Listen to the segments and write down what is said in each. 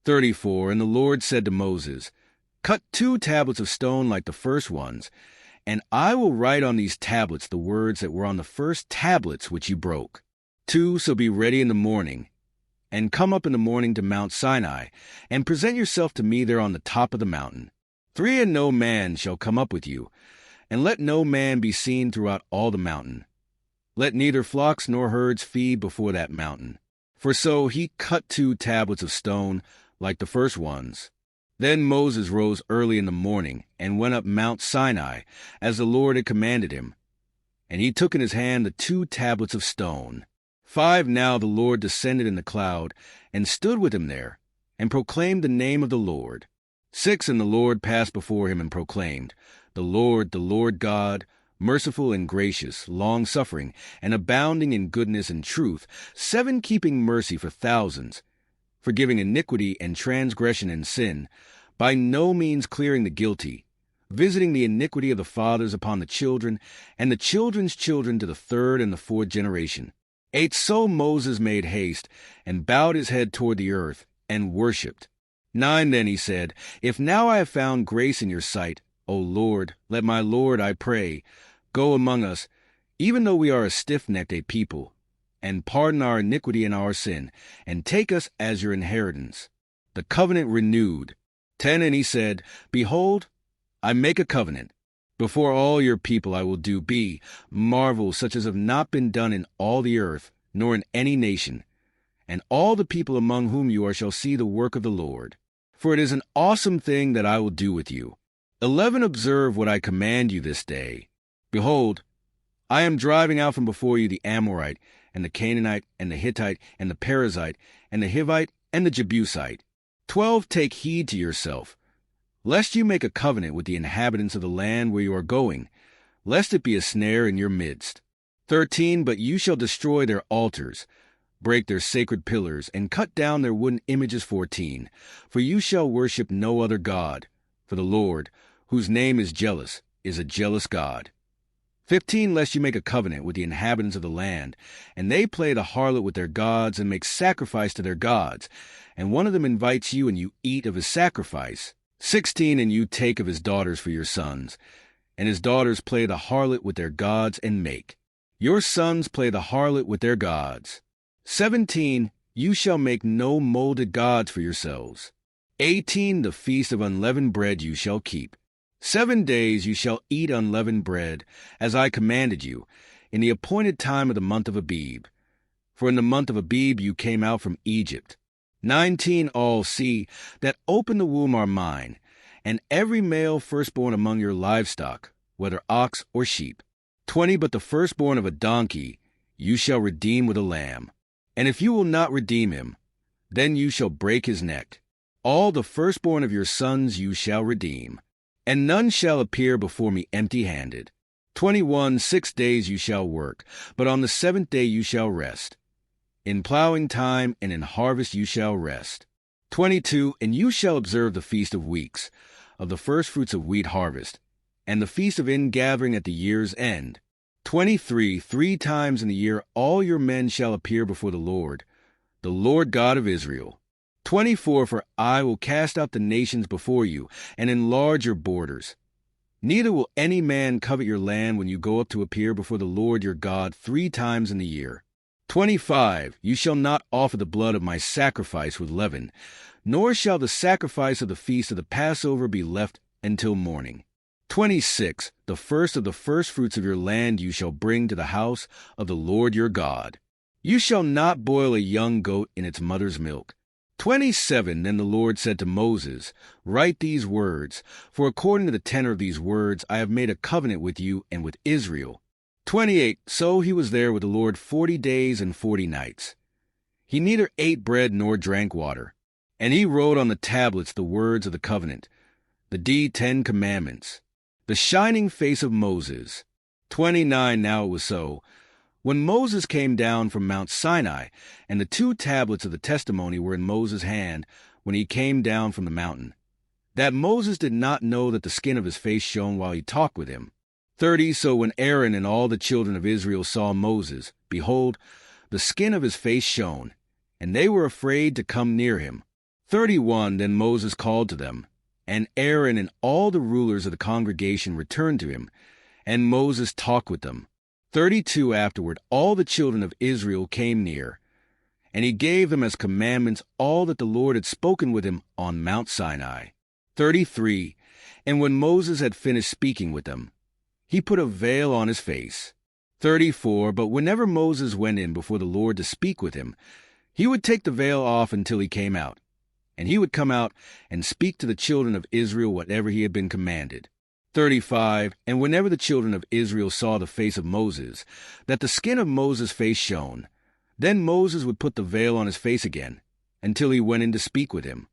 34 And the Lord said to Moses, Cut 2 tablets of stone like the first ones, and I will write on these tablets the words that were on the first tablets which you broke. 2 So be ready in the morning, and come up in the morning to Mount Sinai, and present yourself to me there on the top of the mountain. 3 And no man shall come up with you, and let no man be seen throughout all the mountain. Let neither flocks nor herds feed before that mountain. For so he cut 2 tablets of stone like the first ones. Then Moses rose early in the morning and went up Mount Sinai, as the Lord had commanded him. And he took in his hand the 2 tablets of stone. 5 Now the Lord descended in the cloud, and stood with him there, and proclaimed the name of the Lord. 6 And the Lord passed before him and proclaimed, the Lord God, merciful and gracious, long-suffering, and abounding in goodness and truth, 7 Keeping mercy for thousands, forgiving iniquity and transgression and sin, by no means clearing the guilty, visiting the iniquity of the fathers upon the children, and the children's children to the 3rd and the 4th generation. 8 So Moses made haste, and bowed his head toward the earth, and worshipped. 9 Then he said, If now I have found grace in your sight, O Lord, let my Lord, I pray, go among us, even though we are a stiff-necked a people, and pardon our iniquity and our sin, and take us as your inheritance. The covenant renewed. 10 And he said, Behold, I make a covenant. Before all your people I will do marvels such as have not been done in all the earth, nor in any nation. And all the people among whom you are shall see the work of the Lord. For it is an awesome thing that I will do with you. 11 Observe what I command you this day. Behold, I am driving out from before you the Amorite, and the Canaanite, and the Hittite, and the Perizzite, and the Hivite, and the Jebusite. 12 Take heed to yourself, lest you make a covenant with the inhabitants of the land where you are going, lest it be a snare in your midst. 13 But you shall destroy their altars, break their sacred pillars, and cut down their wooden images. 14 For you shall worship no other God, for the Lord, whose name is jealous, is a jealous God. 15 Lest you make a covenant with the inhabitants of the land, and they play the harlot with their gods, and make sacrifice to their gods, and one of them invites you, and you eat of his sacrifice. 16 And you take of his daughters for your sons, and his daughters play the harlot with their gods, and make your sons play the harlot with their gods. 17 You shall make no molded gods for yourselves. 18 The feast of unleavened bread you shall keep. 7 days you shall eat unleavened bread, as I commanded you, in the appointed time of the month of Abib. For in the month of Abib you came out from Egypt. 19 All see that open the womb are mine, and every male firstborn among your livestock, whether ox or sheep. 20 But the firstborn of a donkey you shall redeem with a lamb. And if you will not redeem him, then you shall break his neck. All the firstborn of your sons you shall redeem. And none shall appear before me empty-handed. 21 6 days you shall work, but on the 7th day you shall rest. In plowing time and in harvest you shall rest. 22 And you shall observe the feast of weeks, of the firstfruits of wheat harvest, and the feast of ingathering at the year's end. 23 3 times in the year all your men shall appear before the Lord God of Israel. 24 For I will cast out the nations before you, and enlarge your borders. Neither will any man covet your land when you go up to appear before the Lord your God 3 times in the year. 25 You shall not offer the blood of my sacrifice with leaven, nor shall the sacrifice of the feast of the Passover be left until morning. 26 The first of the firstfruits of your land you shall bring to the house of the Lord your God. You shall not boil a young goat in its mother's milk. 27 Then the Lord said to Moses, Write these words, for according to the tenor of these words I have made a covenant with you and with Israel. 28 So he was there with the Lord 40 days and 40 nights. He neither ate bread nor drank water. And he wrote on the tablets the words of the covenant, the 10 Commandments. The shining face of Moses. 29 Now it was so, when Moses came down from Mount Sinai, and the 2 tablets of the testimony were in Moses' hand when he came down from the mountain, that Moses did not know that the skin of his face shone while he talked with him. 30 So when Aaron and all the children of Israel saw Moses, behold, the skin of his face shone, and they were afraid to come near him. 31 Then Moses called to them, and Aaron and all the rulers of the congregation returned to him, and Moses talked with them. 32 Afterward all the children of Israel came near, and he gave them as commandments all that the Lord had spoken with him on Mount Sinai. 33 And when Moses had finished speaking with them, he put a veil on his face. 34 But whenever Moses went in before the Lord to speak with him, he would take the veil off until he came out, and he would come out and speak to the children of Israel whatever he had been commanded. 35 And whenever the children of Israel saw the face of Moses, that the skin of Moses' face shone, then Moses would put the veil on his face again, until he went in to speak with him.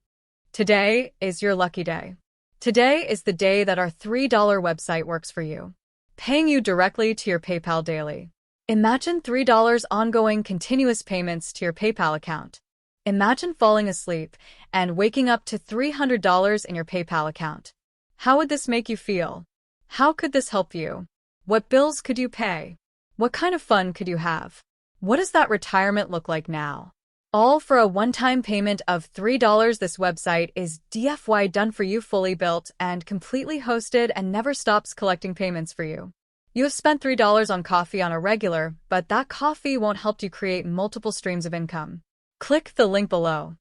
Today is your lucky day. Today is the day that our $3 website works for you, paying you directly to your PayPal daily. Imagine $3 ongoing continuous payments to your PayPal account. Imagine falling asleep and waking up to $300 in your PayPal account. How would this make you feel? How could this help you? What bills could you pay? What kind of fun could you have? What does that retirement look like now? All for a one-time payment of $3. This website is DFY done for you, fully built and completely hosted, and never stops collecting payments for you. You have spent $3 on coffee on a regular, but that coffee won't help you create multiple streams of income. Click the link below.